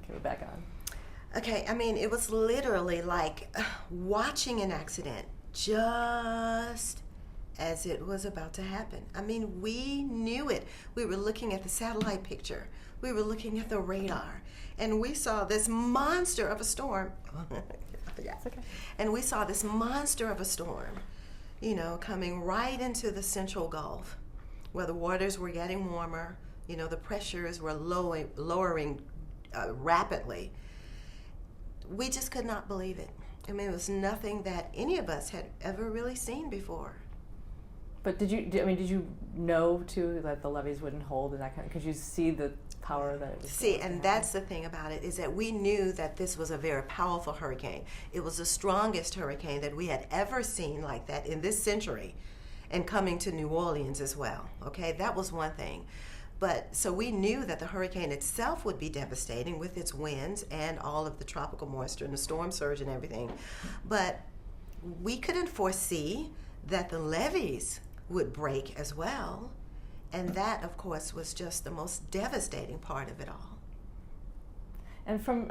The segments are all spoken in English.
Okay, we're back on. Okay, I mean, it was literally like watching an accident just as it was about to happen. I mean, we knew it. We were looking at the satellite picture. We were looking at the radar. And we saw this monster of a storm. It's okay. And we saw this monster of a storm, coming right into the Central Gulf, where the waters were getting warmer. The pressures were lowering rapidly. We just could not believe it. I mean, it was nothing that any of us had ever really seen before. But did you know too that the levees wouldn't hold and that kind of? Could you see the power that it was? See, and that's the thing about it, is that we knew that this was a very powerful hurricane. It was the strongest hurricane that we had ever seen like that in this century, and coming to New Orleans as well. Okay, that was one thing. But so we knew that the hurricane itself would be devastating with its winds and all of the tropical moisture and the storm surge and everything. But we couldn't foresee that the levees would break as well. And that, of course, was just the most devastating part of it all. And from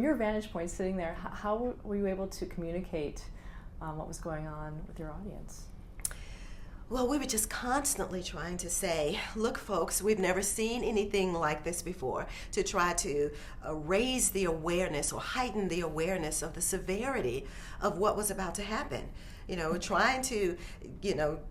your vantage point sitting there, how were you able to communicate what was going on with your audience? Well, we were just constantly trying to say, look, folks, we've never seen anything like this before, to try to raise the awareness or heighten the awareness of the severity of what was about to happen. Trying to,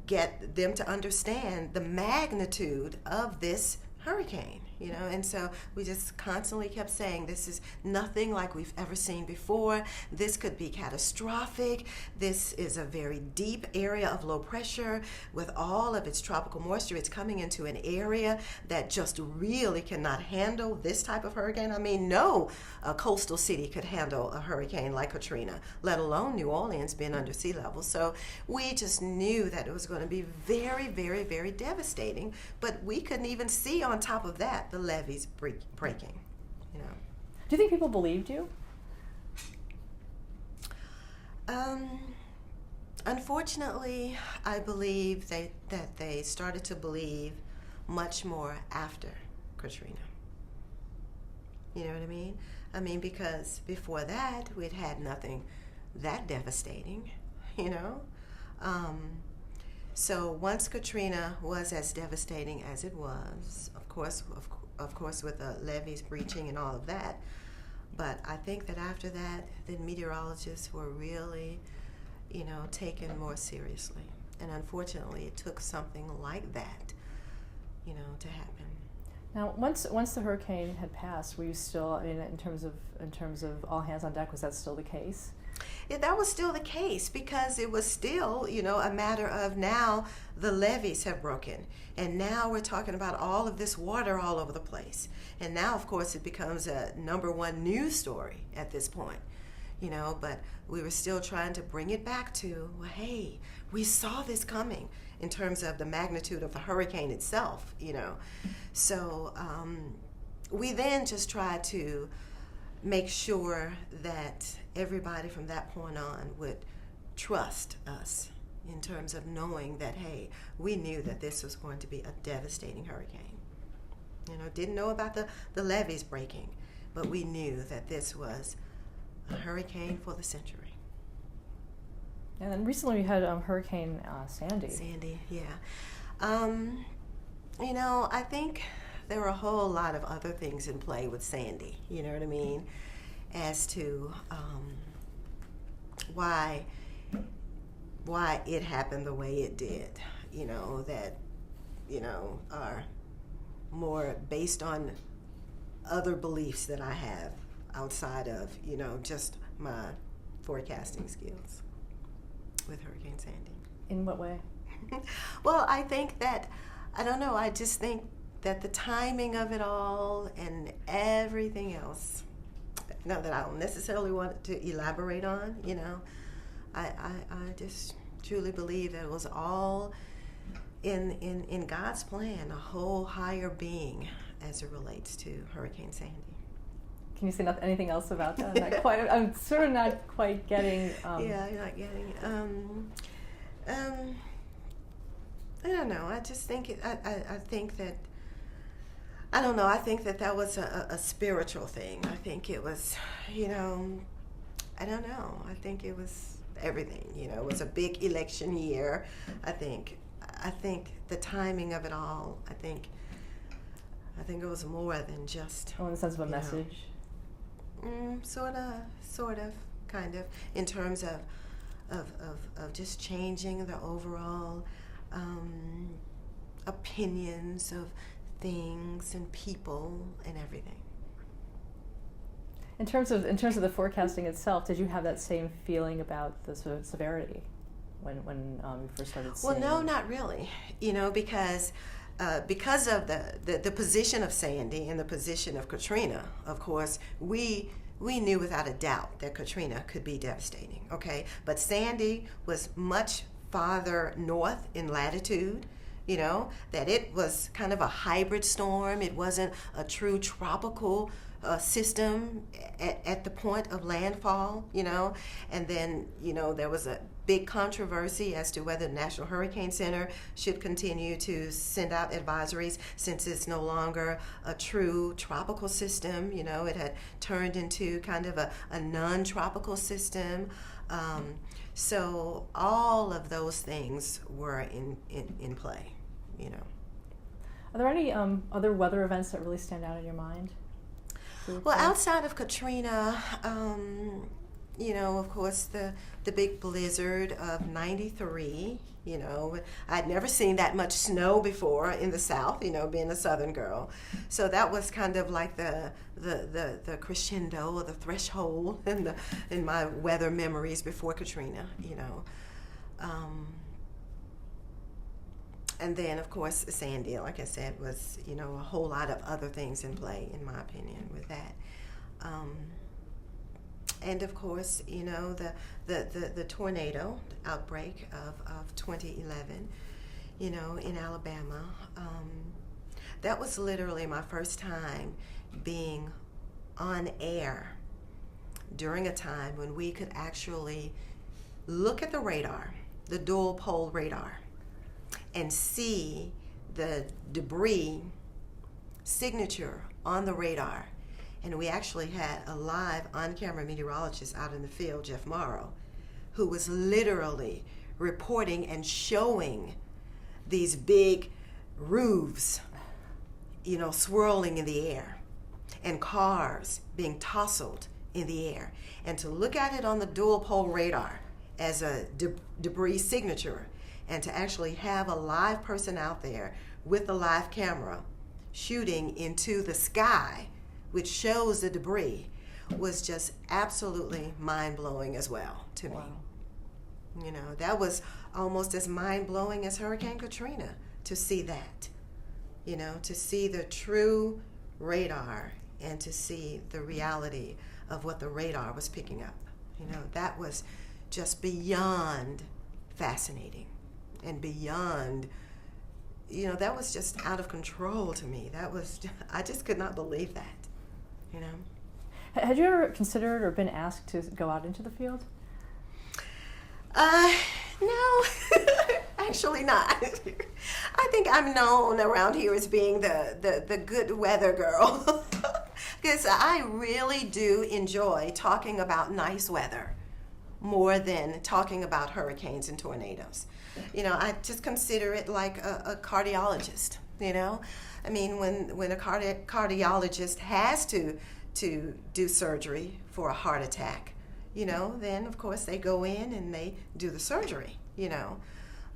get them to understand the magnitude of this hurricane, and so we just constantly kept saying, this is nothing like we've ever seen before. This could be catastrophic. This is a very deep area of low pressure with all of its tropical moisture. It's coming into an area that just really cannot handle this type of hurricane. I mean, no coastal city could handle a hurricane like Katrina, let alone New Orleans being under sea level. So we just knew that it was going to be very, very, very devastating, but we couldn't even see on top of that the levees breaking. Do you think people believed you? Unfortunately, I believe that they started to believe much more after Katrina. You know what I mean? I mean, because before that, we'd had nothing that devastating, So once Katrina was as devastating as it was, of course, with the levees breaching and all of that, but I think that after that, the meteorologists were really, taken more seriously. And unfortunately, it took something like that, to happen. Now, once the hurricane had passed, were you still, in terms of all hands on deck, was that still the case? Yeah, that was still the case, because it was still, a matter of now the levees have broken. And now we're talking about all of this water all over the place. And now, of course, it becomes a #1 news story at this point. But we were still trying to bring it back to, well, hey, we saw this coming in terms of the magnitude of the hurricane itself, So we then just tried to make sure that everybody from that point on would trust us in terms of knowing that, hey, we knew that this was going to be a devastating hurricane. Didn't know about the levees breaking, but we knew that this was a hurricane for the century. And then recently we had Hurricane Sandy. Sandy, yeah. I think there were a whole lot of other things in play with Sandy, you know what I mean, as to why it happened the way it did, that, are more based on other beliefs that I have outside of, just my forecasting skills with Hurricane Sandy. In what way? Well, I think that, I don't know, I just think that the timing of it all and everything else, not that I don't necessarily want to elaborate on, I just truly believe that it was all in God's plan, a whole higher being as it relates to Hurricane Sandy. Can you say anything else about that? Not quite, I'm sort of not quite getting... Yeah, you're not getting... I don't know. I just think I think that I don't know. I think that was a spiritual thing. I think it was, you know, I don't know. I think it was everything. You know, it was a big election year. I think the timing of it all. I think it was more than just. Oh, in the sense of a message. Sort of, kind of, in terms of just changing the overall opinions of things and people and everything. In terms of the forecasting itself, did you have that same feeling about the sort of severity when you first started seeing? Well, no, not really. You know, because of the position of Sandy and the position of Katrina, of course, we knew without a doubt that Katrina could be devastating. Okay, but Sandy was much farther north in latitude. You know, that it was kind of a hybrid storm. It wasn't a true tropical system at the point of landfall, you know. And then, you know, there was a big controversy as to whether the National Hurricane Center should continue to send out advisories since it's no longer a true tropical system. You know, it had turned into kind of a non-tropical system. So all of those things were in play, you know. Are there any other weather events that really stand out in your mind? Well, outside of Katrina, you know, of course, the big blizzard of '93. You know, I'd never seen that much snow before in the South. You know, being a Southern girl, so that was kind of like the crescendo or the threshold in my weather memories before Katrina. You know. And then, of course, Sandy, like I said, was, you know, a whole lot of other things in play, in my opinion, with that. And of course, you know, the tornado outbreak of 2011, you know, in Alabama. That was literally my first time being on air during a time when we could actually look at the radar, the dual pole radar, and see the debris signature on the radar. And we actually had a live on-camera meteorologist out in the field, Jeff Morrow, who was literally reporting and showing these big roofs, you know, swirling in the air, and cars being tousled in the air. And to look at it on the dual pole radar as a debris signature, and to actually have a live person out there with a live camera shooting into the sky, which shows the debris, was just absolutely mind-blowing as well to me. You know, that was almost as mind-blowing as Hurricane Katrina, to see that. You know, to see the true radar and to see the reality of what the radar was picking up. You know, that was just beyond fascinating. And beyond, you know, that was just out of control to me. That was, I just could not believe that, you know. Had you ever considered or been asked to go out into the field? No, actually not. I think I'm known around here as being the good weather girl, because I really do enjoy talking about nice weather more than talking about hurricanes and tornadoes. You know, I just consider it like a cardiologist, you know. I mean, when a cardiologist has to do surgery for a heart attack, you know, then of course they go in and they do the surgery, you know.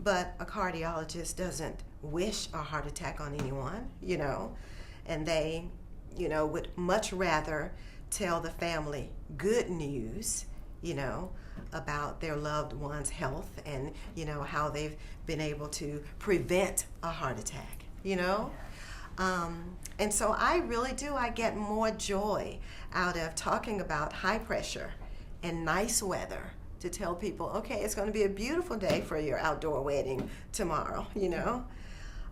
But a cardiologist doesn't wish a heart attack on anyone, you know. And they, you know, would much rather tell the family good news, you know, about their loved one's health and, you know, how they've been able to prevent a heart attack, you know. And so I really do, I get more joy out of talking about high pressure and nice weather to tell people, okay, it's going to be a beautiful day for your outdoor wedding tomorrow, you know.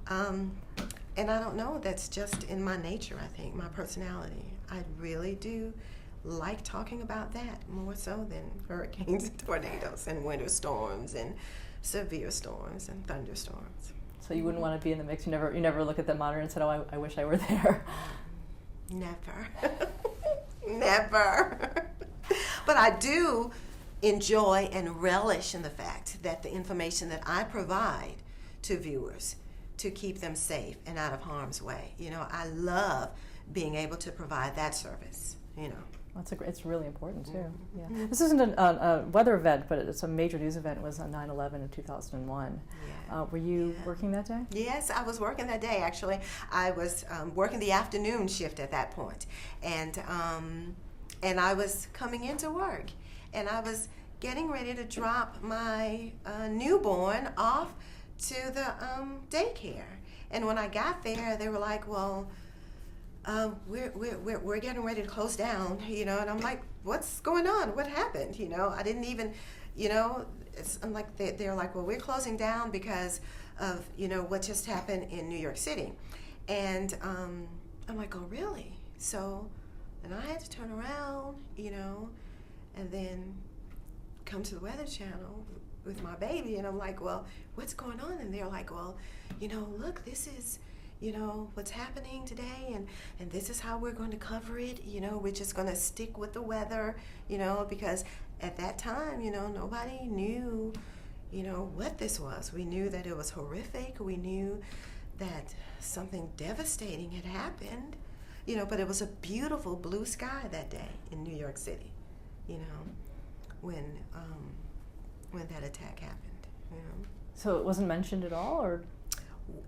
And I don't know, that's just in my nature, I think, my personality. I really do like talking about that more so than hurricanes and tornadoes and winter storms and severe storms and thunderstorms. So you wouldn't want to be in the mix. You never look at the monitor and said, "Oh, I wish I were there." Never. Never. But I do enjoy and relish in the fact that the information that I provide to viewers to keep them safe and out of harm's way. I love being able to provide that service, It's really important too. Yeah. This isn't a weather event, but it's a major news event. It was on 9/11 in 2001. Yeah. Were you working that day? Yes, I was working that day. Actually, I was working the afternoon shift at that point, and I was coming into work, and I was getting ready to drop my newborn off to the daycare. And when I got there, they were like, "Well, we're getting ready to close down," and I'm like, "What's going on? What happened?" I didn't even, I'm like, they're like, "Well, we're closing down because of, what just happened in New York City." And I'm like, "Oh, really?" So, and I had to turn around, and then come to the Weather Channel with my baby, and I'm like, "Well, what's going on?" And they're like, "Well, look, this is, what's happening today, and this is how we're going to cover it. We're just going to stick with the weather, because at that time, nobody knew, what this was. We knew that it was horrific. We knew that something devastating had happened, but it was a beautiful blue sky that day in New York City, when that attack happened, So it wasn't mentioned at all, or?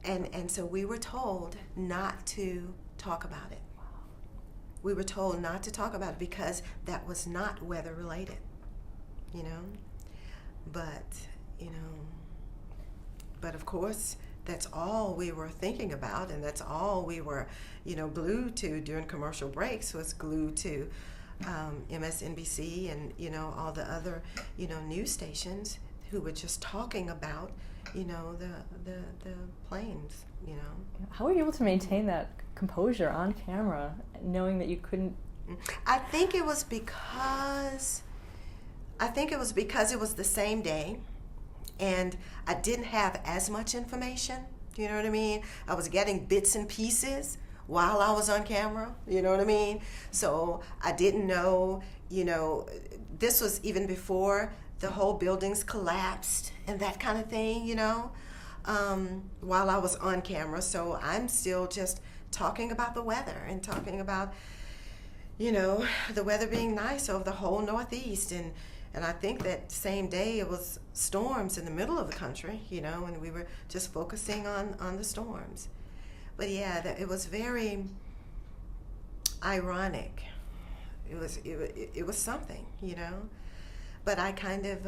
And so we were told not to talk about it. Wow. We were told not to talk about it because that was not weather related, But of course, that's all we were thinking about, and that's all we were, glued to during commercial breaks, was glued to MSNBC and, all the other, news stations who were just talking about, the planes, How were you able to maintain that composure on camera, knowing that you couldn't? I think it was because it was the same day, and I didn't have as much information. You know what I mean? I was getting bits and pieces while I was on camera. You know what I mean? So I didn't know. This was even before the whole buildings collapsed and that kind of thing. While I was on camera, so I'm still just talking about the weather and talking about, the weather being nice over the whole Northeast, and I think that same day it was storms in the middle of the country, and we were just focusing on the storms. But yeah, it was very ironic. It was something, But I kind of,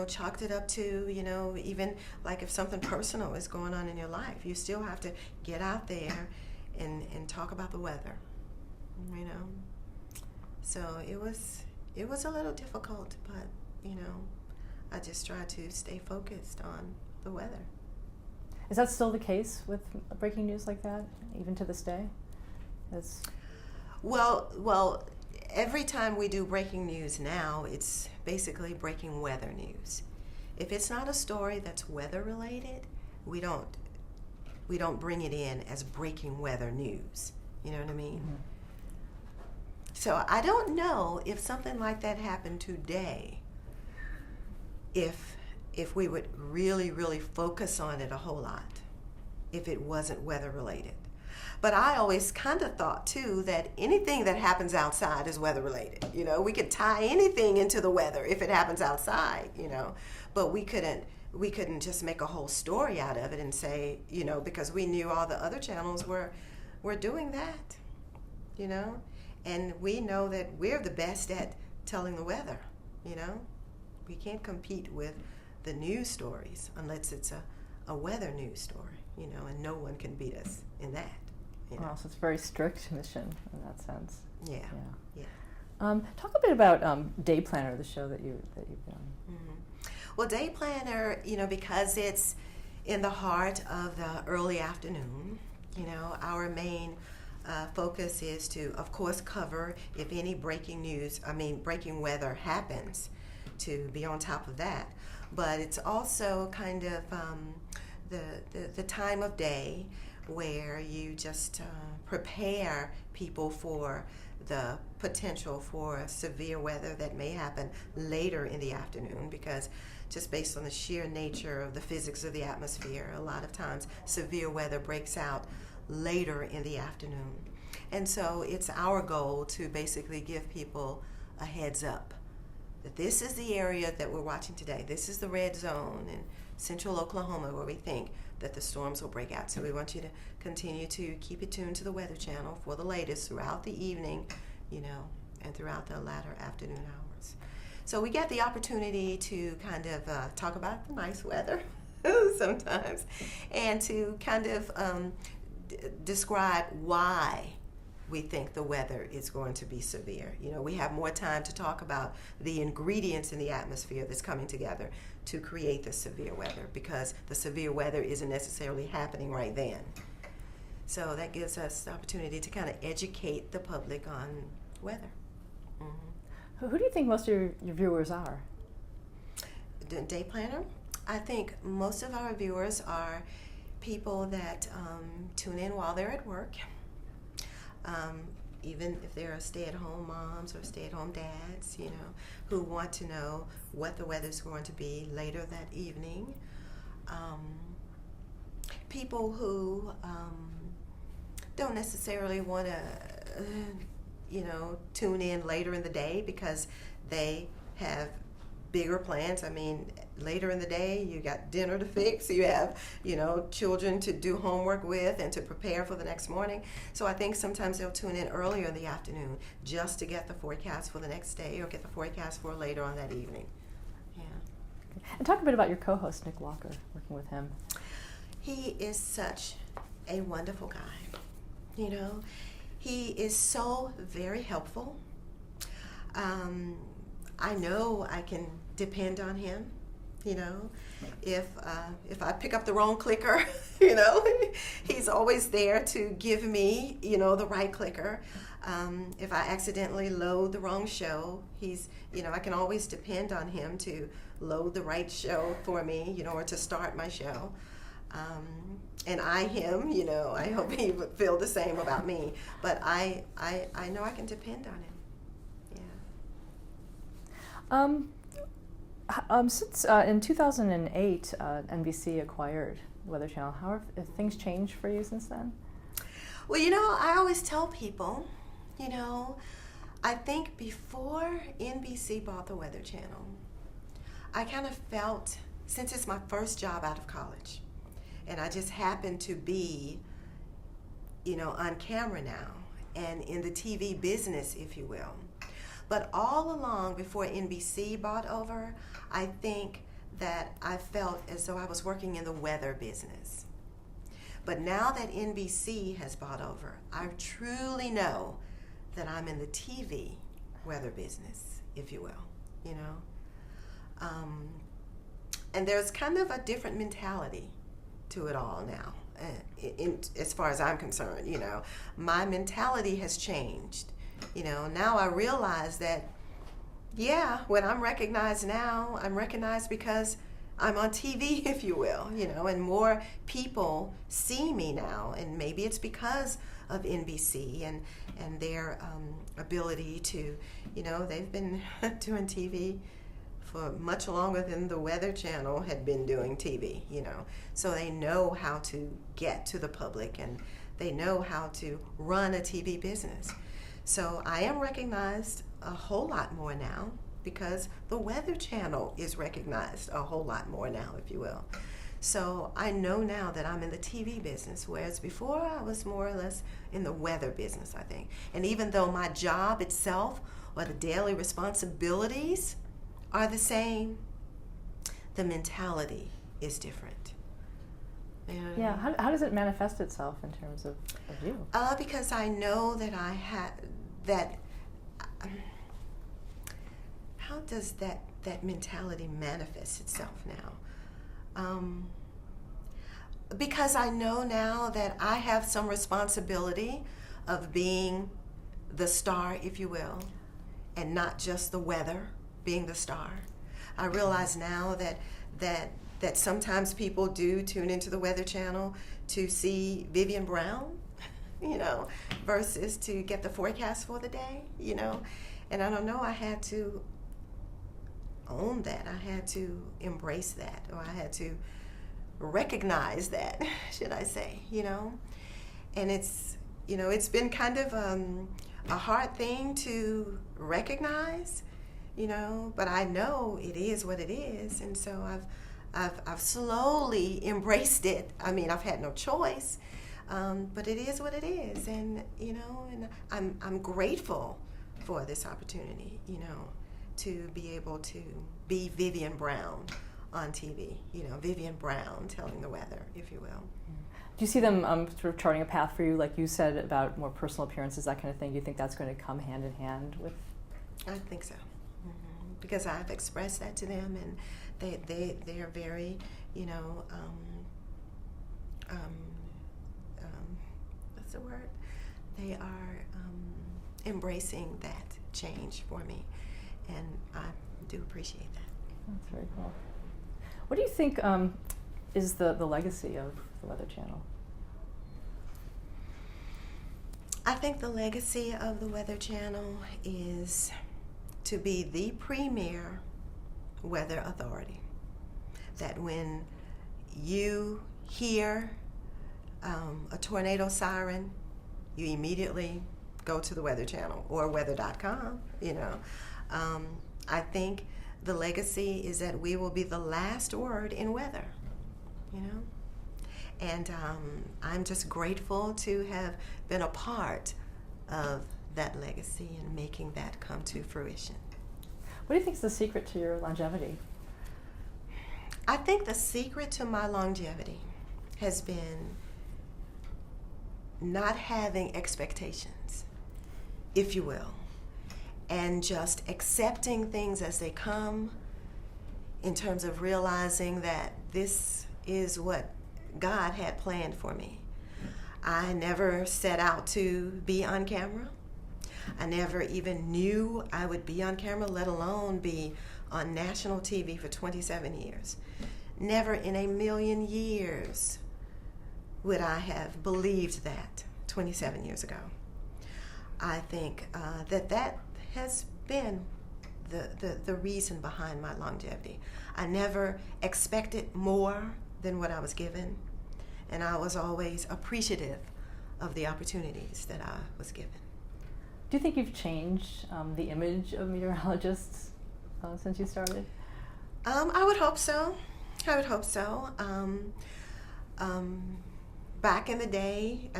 chalked it up to, even like if something personal is going on in your life, you still have to get out there and talk about the weather, So it was a little difficult, but, I just try to stay focused on the weather. Is that still the case with breaking news like that, even to this day? Well, every time we do breaking news now, it's basically breaking weather news. If it's not a story that's weather related, we don't bring it in as breaking weather news. You know what I mean? Mm-hmm. So I don't know if something like that happened today, if we would really, really focus on it a whole lot, if it wasn't weather related. But I always kind of thought too that anything that happens outside is weather related. We could tie anything into the weather if it happens outside, but we couldn't just make a whole story out of it and say, because we knew all the other channels were doing that, and we know that we're the best at telling the weather, We can't compete with the news stories unless it's a weather news story, and no one can beat us in that. Wow, so it's a very strict mission in that sense. Yeah. Talk a bit about Day Planner, the show that you've done. Mm-hmm. Well, Day Planner, because it's in the heart of the early afternoon, our main focus is to, of course, cover if any breaking weather happens, to be on top of that. but it's also kind of the time of day where you just prepare people for the potential for severe weather that may happen later in the afternoon, because just based on the sheer nature of the physics of the atmosphere, a lot of times severe weather breaks out later in the afternoon. And so it's our goal to basically give people a heads up that this is the area that we're watching today. This is the red zone in central Oklahoma where we think that the storms will break out. So we want you to continue to keep it tuned to the Weather Channel for the latest throughout the evening, and throughout the latter afternoon hours. So we get the opportunity to kind of talk about the nice weather sometimes, and to kind of describe why we think the weather is going to be severe. We have more time to talk about the ingredients in the atmosphere that's coming together to create the severe weather, because the severe weather isn't necessarily happening right then. So that gives us the opportunity to kind of educate the public on weather. Mm-hmm. Who do you think most of your viewers are? The day planner? I think most of our viewers are people that tune in while they're at work. Even if they're stay-at-home moms or stay-at-home dads, who want to know what the weather's going to be later that evening. People who don't necessarily want to, tune in later in the day because they have bigger plans. I mean, later in the day, you got dinner to fix, you have, children to do homework with and to prepare for the next morning. So I think sometimes they'll tune in earlier in the afternoon just to get the forecast for the next day or get the forecast for later on that evening. Yeah. And talk a bit about your co-host, Nick Walker, working with him. He is such a wonderful guy. He is so very helpful. I know I can depend on him. If I pick up the wrong clicker, he's always there to give me, the right clicker. If I accidentally load the wrong show, I can always depend on him to load the right show for me, or to start my show. And him, I hope he would feel the same about me. But I know I can depend on him. Since in 2008, NBC acquired the Weather Channel, how have things changed for you since then? Well, I always tell people, I think before NBC bought the Weather Channel, I kind of felt, since it's my first job out of college, and I just happened to be, on camera now and in the TV business, if you will. But all along before NBC bought over, I think that I felt as though I was working in the weather business. But now that NBC has bought over, I truly know that I'm in the TV weather business, if you will, And there's kind of a different mentality to it all now, as far as I'm concerned. My mentality has changed. Now I realize that, when I'm recognized now, I'm recognized because I'm on TV, if you will, and more people see me now, and maybe it's because of NBC and their ability to, they've been doing TV for much longer than the Weather Channel had been doing TV, so they know how to get to the public and they know how to run a TV business. So I am recognized a whole lot more now because the Weather Channel is recognized a whole lot more now, if you will. So I know now that I'm in the TV business, whereas before I was more or less in the weather business, I think. And even though my job itself or the daily responsibilities are the same, the mentality is different. Yeah, how does it manifest itself in terms of you? Because I know that I have that. How does that mentality manifest itself now? Because I know now that I have some responsibility of being the star, if you will, and not just the weather being the star. I realize now that sometimes people do tune into the Weather Channel to see Vivian Brown, versus to get the forecast for the day, And I don't know, I had to own that. I had to embrace that, or I had to recognize that, should I say, And it's been kind of a hard thing to recognize, but I know it is what it is, and so I've slowly embraced it. I mean, I've had no choice, but it is what it is, and and I'm grateful for this opportunity, to be able to be Vivian Brown on TV, Vivian Brown telling the weather, if you will. Do you see them sort of charting a path for you, like you said, about more personal appearances, that kind of thing? Do you think that's going to come hand in hand with? I think so, because I've expressed that to them, and they are very, what's the word? They are embracing that change for me, and I do appreciate that. That's very cool. What do you think is the legacy of the Weather Channel? I think the legacy of the Weather Channel is to be the premier weather authority. That when you hear a tornado siren, you immediately go to the Weather Channel or weather.com, I think the legacy is that we will be the last word in weather, And I'm just grateful to have been a part of that legacy and making that come to fruition. What do you think is the secret to your longevity? I think the secret to my longevity has been not having expectations, if you will, and just accepting things as they come, in terms of realizing that this is what God had planned for me. I never set out to be on camera. I never even knew I would be on camera, let alone be on national TV for 27 years. Never in a million years would I have believed that 27 years ago. I think that has been the reason behind my longevity. I never expected more than what I was given, and I was always appreciative of the opportunities that I was given. Do you think you've changed the image of meteorologists since you started? I would hope so. Back in the day,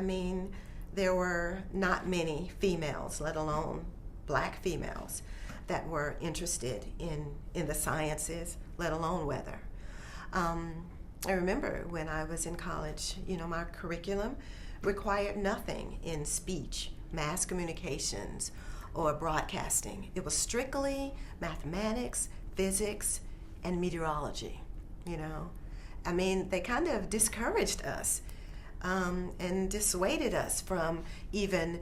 there were not many females, let alone black females, that were interested in the sciences, let alone weather. I remember when I was in college, my curriculum required nothing in speech, mass communications, or broadcasting. It was strictly mathematics, physics, and meteorology, They kind of discouraged us and dissuaded us from even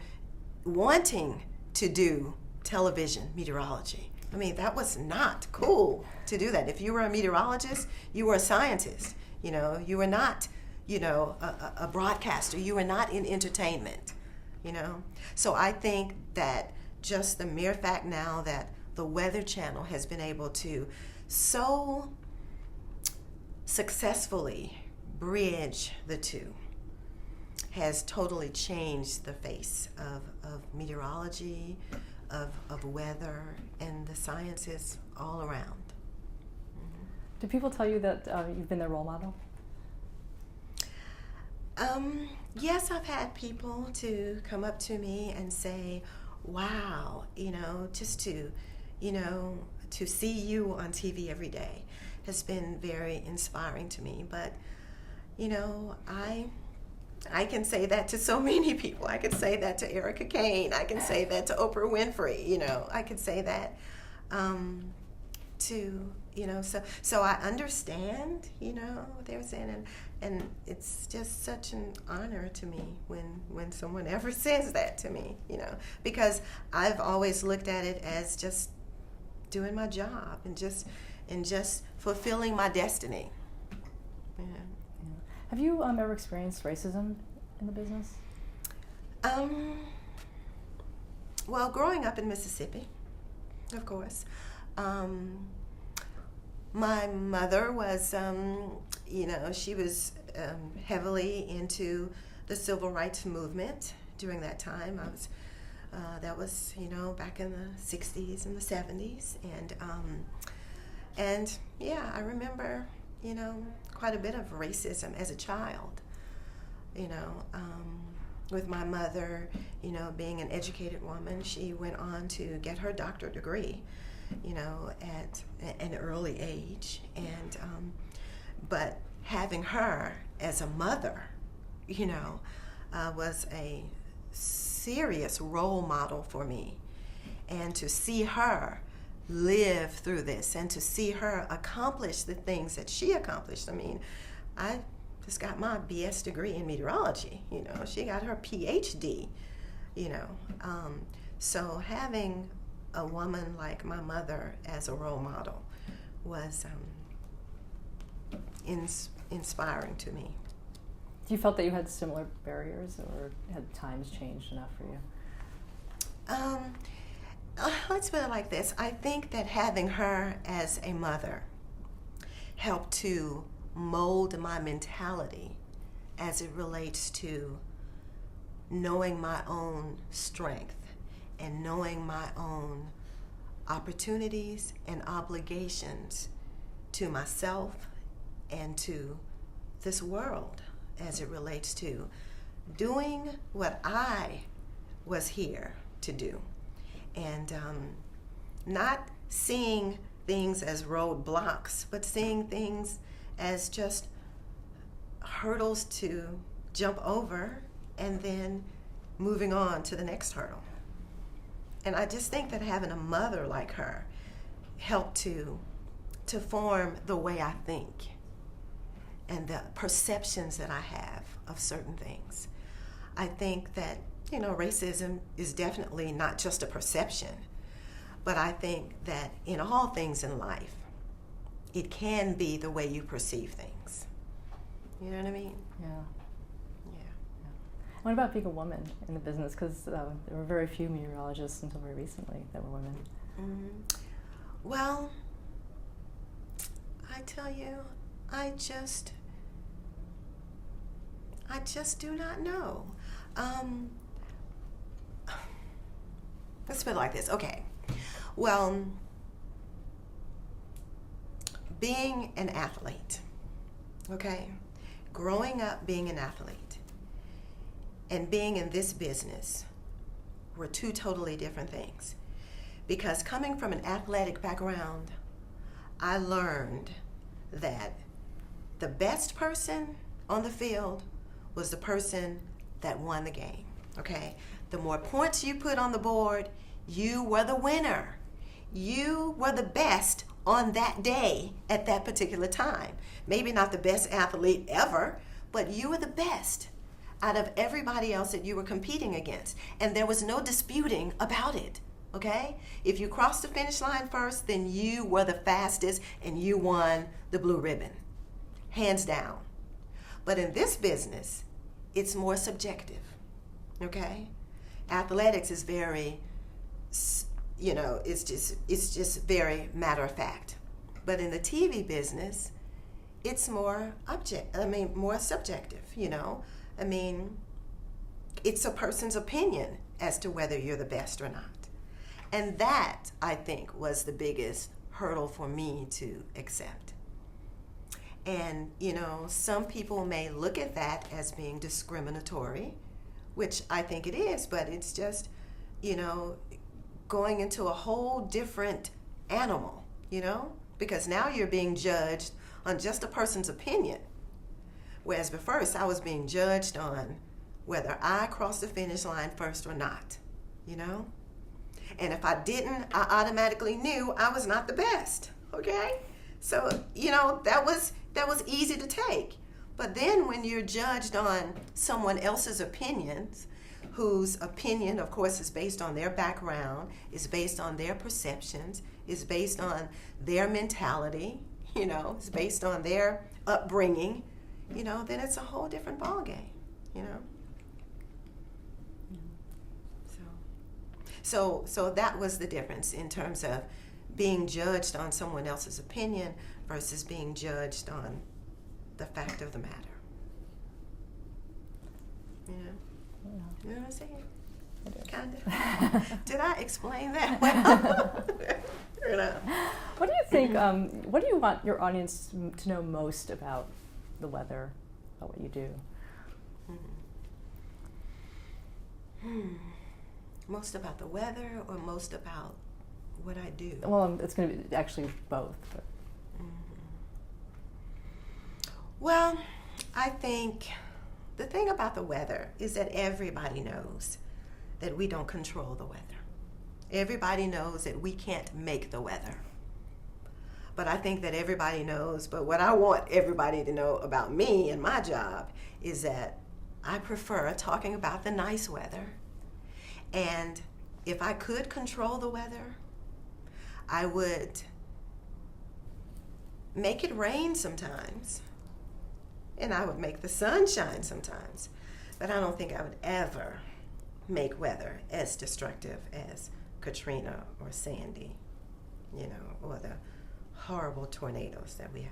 wanting to do television meteorology. That was not cool to do that. If you were a meteorologist, you were a scientist. You were not, a broadcaster. You were not in entertainment, So I think that just the mere fact now that the Weather Channel has been able to so successfully bridge the two has totally changed the face of meteorology, of weather, and the sciences all around. Do people tell you that you've been their role model? Yes, I've had people to come up to me and say, wow, just to see you on TV every day has been very inspiring to me. But, I can say that to so many people. I can say that to Erica Kane. I can say that to Oprah Winfrey. I can say that so I understand, what they were saying, and it's just such an honor to me when someone ever says that to me, because I've always looked at it as just doing my job and just and just fulfilling my destiny. Yeah. Yeah. Have you ever experienced racism in the business? Well, growing up in Mississippi, of course, my mother was, she was heavily into the civil rights movement during that time. That was, back in the 60s and the 70s. And yeah, I remember, quite a bit of racism as a child, with my mother, being an educated woman. She went on to get her doctorate degree, at an early age. And, but having her as a mother, was a serious role model for me. And to see her live through this and to see her accomplish the things that she accomplished. I mean, I just got my BS degree in meteorology, she got her PhD, so having a woman like my mother as a role model was inspiring to me. Do you felt that you had similar barriers, or had times changed enough for you? Let's put it like this. I think that having her as a mother helped to mold my mentality as it relates to knowing my own strength and knowing my own opportunities and obligations to myself and to this world as it relates to doing what I was here to do, and not seeing things as roadblocks, but seeing things as just hurdles to jump over and then moving on to the next hurdle. And I just think that having a mother like her helped to form the way I think and the perceptions that I have of certain things. I think that, racism is definitely not just a perception, but I think that in all things in life, it can be the way you perceive things. You know what I mean? Yeah. Yeah. What about being a woman in the business? Because there were very few meteorologists until very recently that were women. Mm-hmm. Well, I tell you, I just do not know. Let's put it like this. Okay. Well, being an athlete, okay, growing up being an athlete and being in this business were two totally different things. Because coming from an athletic background, I learned that the best person on the field was the person that won the game, okay? The more points you put on the board, you were the winner. You were the best on that day at that particular time. Maybe not the best athlete ever, but you were the best out of everybody else that you were competing against. And there was no disputing about it, okay? If you crossed the finish line first, then you were the fastest and you won the blue ribbon, hands down. But in this business, it's more subjective, okay? Athletics is very, it's just very matter of fact. But in the TV business, it's more more subjective, it's a person's opinion as to whether you're the best or not. And that, I think, was the biggest hurdle for me to accept. And, some people may look at that as being discriminatory, which I think it is, but it's just, going into a whole different animal, because now you're being judged on just a person's opinion. Whereas at first I was being judged on whether I crossed the finish line first or not, And if I didn't, I automatically knew I was not the best, okay? So, that was easy to take. But then when you're judged on someone else's opinions, whose opinion, of course, is based on their background, is based on their perceptions, is based on their mentality, it's based on their upbringing, then it's a whole different ballgame, So that was the difference in terms of being judged on someone else's opinion versus being judged on the fact of the matter. You know what I'm saying? Kind of. Did I explain that well? What do you think? What do you want your audience to know most about the weather, about what you do? Most about the weather, or most about what I do? Well, it's going to be actually both. But. Well, I think the thing about the weather is that everybody knows that we don't control the weather. Everybody knows that we can't make the weather. But I think that everybody knows, but what I want everybody to know about me and my job is that I prefer talking about the nice weather. And if I could control the weather, I would make it rain sometimes. And I would make the sun shine sometimes. But I don't think I would ever make weather as destructive as Katrina or Sandy, or the horrible tornadoes that we have.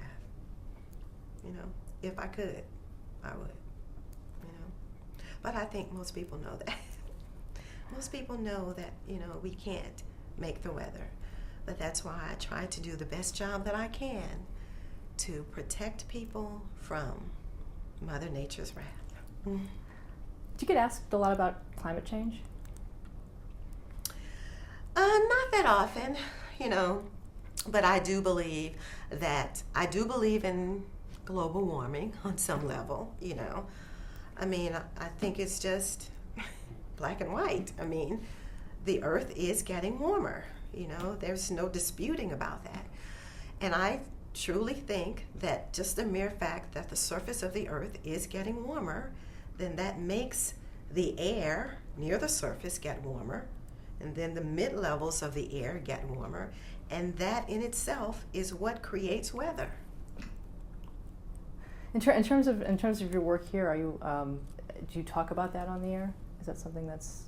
If I could, I would, But I think most people know that. Most people know that, we can't make the weather. But that's why I try to do the best job that I can to protect people from Mother Nature's wrath. Do you get asked a lot about climate change? Not that often, but I do believe in global warming on some level, I mean, I think it's just black and white. I mean, the earth is getting warmer, there's no disputing about that. And I truly think that just the mere fact that the surface of the earth is getting warmer, then that makes the air near the surface get warmer, and then the mid-levels of the air get warmer, and that in itself is what creates weather. In terms of your work here, are you do you talk about that on the air? Is that something that's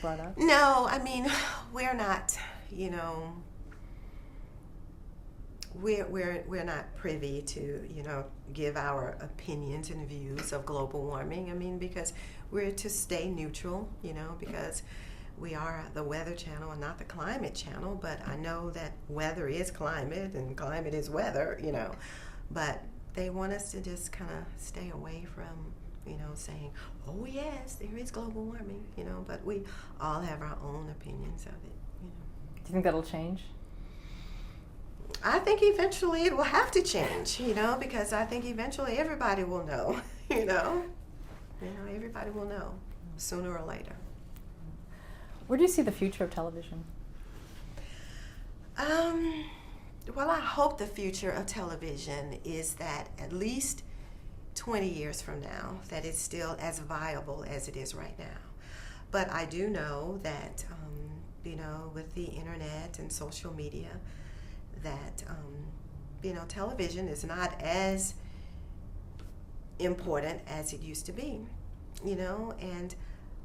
brought up? No, I mean, we're not, we're not privy to, give our opinions and views of global warming. I mean, because we're to stay neutral, because we are the Weather Channel and not the Climate Channel. But I know that weather is climate and climate is weather, But they want us to just kind of stay away from, saying, oh yes, there is global warming, But we all have our own opinions of it, Do you think that'll change? I think eventually it will have to change, because I think eventually everybody will know, everybody will know sooner or later. Where do you see the future of television? Well, I hope the future of television is that at least 20 years from now, that it's still as viable as it is right now. But I do know that, with the internet and social media, that, television is not as important as it used to be, and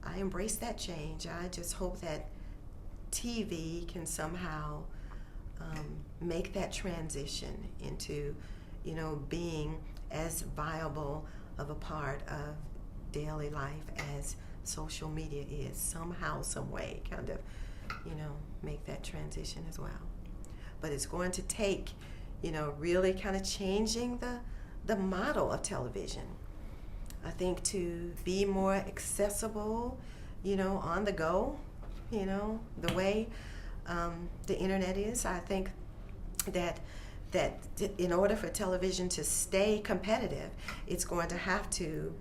I embrace that change. I just hope that TV can somehow make that transition into, being as viable of a part of daily life as social media is, somehow, some way, kind of, make that transition as well. But it's going to take, really kind of changing the model of television. I think to be more accessible, on the go, the way the internet is. I think that in order for television to stay competitive, it's going to have to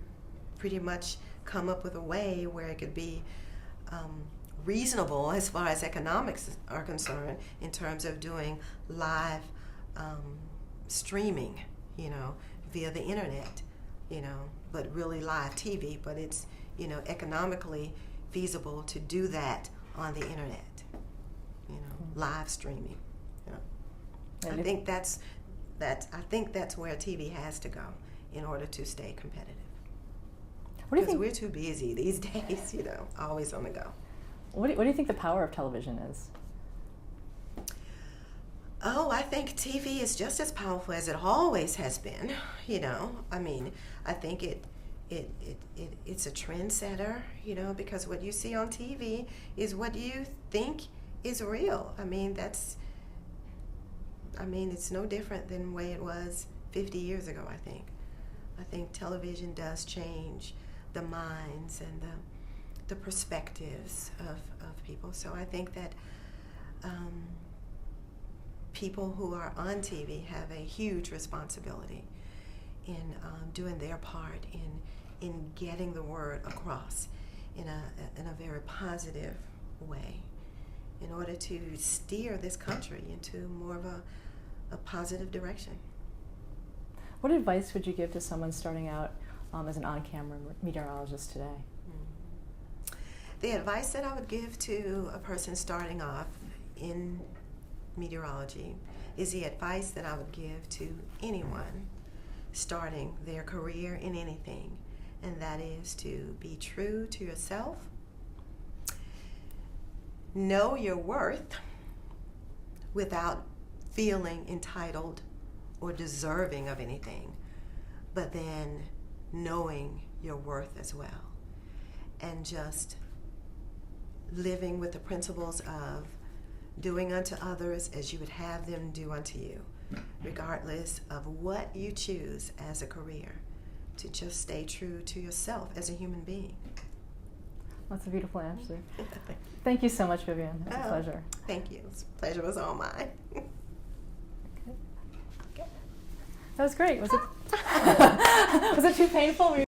pretty much come up with a way where it could be reasonable as far as economics are concerned, in terms of doing live streaming, via the internet, but really live TV. But it's, economically, feasible to do that on the internet, you know, live streaming. You know. I think that's where TV has to go in order to stay competitive. Because we're too busy these days, you know, always on the go. What do you think the power of television is? Oh, I think TV is just as powerful as it always has been. You know, I mean, I think it's a trendsetter. You know, because what you see on TV is what you think is real. I mean, it's no different than the way it was 50 years ago. I think television does change the minds and the perspectives of people. So I think that people who are on TV have a huge responsibility in doing their part in getting the word across in a very positive way in order to steer this country into more of a positive direction. What advice would you give to someone starting out as an on-camera meteorologist today? The advice that I would give to a person starting off in meteorology is the advice that I would give to anyone starting their career in anything, and that is to be true to yourself, know your worth without feeling entitled or deserving of anything, but then knowing your worth as well, and just living with the principles of doing unto others as you would have them do unto you, regardless of what you choose as a career, to just stay true to yourself as a human being. That's a beautiful answer. Thank you so much, Vivian. It was a pleasure. Thank you. The pleasure was all mine. That was great. Was it was it too painful?